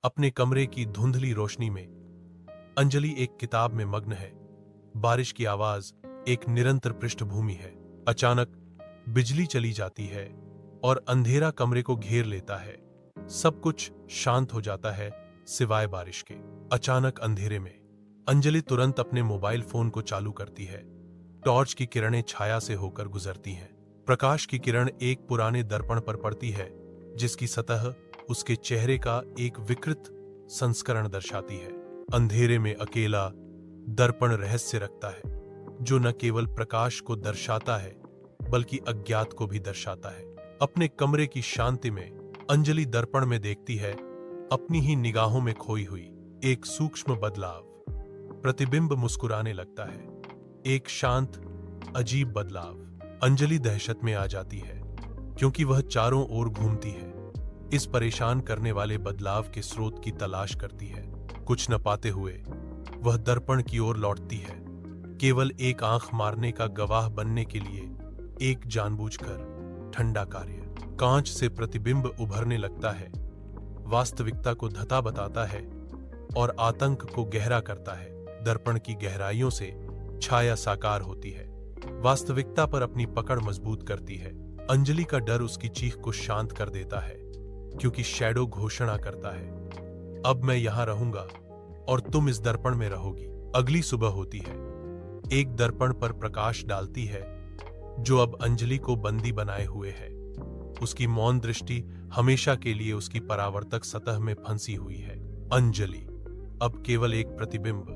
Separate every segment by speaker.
Speaker 1: अपने कमरे की धुंधली रोशनी में अंजलि एक किताब में मग्न है। बारिश की आवाज एक निरंतर पृष्ठभूमि है। अचानक बिजली चली जाती है और अंधेरा कमरे को घेर लेता है। सब कुछ शांत हो जाता है सिवाय बारिश के। अचानक अंधेरे में अंजलि तुरंत अपने मोबाइल फोन को चालू करती है। टॉर्च की किरणें छाया से होकर गुजरती हैं। प्रकाश की किरण एक पुराने दर्पण पर पड़ती है, जिसकी सतह उसके चेहरे का एक विकृत संस्करण दर्शाती है। अंधेरे में अकेला दर्पण रहस्य रखता है, जो न केवल प्रकाश को दर्शाता है बल्कि अज्ञात को भी दर्शाता है। अपने कमरे की शांति में अंजलि दर्पण में देखती है अपनी ही निगाहों में खोई हुई एक सूक्ष्म बदलाव। प्रतिबिंब मुस्कुराने लगता है, एक शांत अजीब बदलाव। अंजलि दहशत में आ जाती है क्योंकि वह चारों ओर घूमती है, इस परेशान करने वाले बदलाव के स्रोत की तलाश करती है। कुछ न पाते हुए वह दर्पण की ओर लौटती है, केवल एक आंख मारने का गवाह बनने के लिए। एक जानबूझकर ठंडा कार्य। कांच से प्रतिबिंब उभरने लगता है, वास्तविकता को धता बताता है और आतंक को गहरा करता है। दर्पण की गहराइयों से छाया साकार होती है, वास्तविकता पर अपनी पकड़ मजबूत करती है। अंजलि का डर उसकी चीख को शांत कर देता है, क्योंकि शैडो घोषणा करता है, अब मैं यहां रहूंगा और तुम इस दर्पण में रहोगी। अगली सुबह होती है। एक दर्पण पर प्रकाश डालती है जो अब अंजलि को बंदी बनाए हुए है। उसकी मौन दृष्टि हमेशा के लिए उसकी परावर्तक सतह में फंसी हुई है। अंजलि अब केवल एक प्रतिबिंब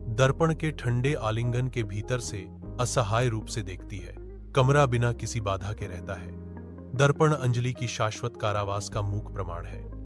Speaker 1: दर्पण के ठंडे आलिंगन के भीतर से असहाय रूप से देखती है। कमरा बिना किसी बाधा के रहता है। दर्पण अंजलि की शाश्वत कारावास का मूक प्रमाण है।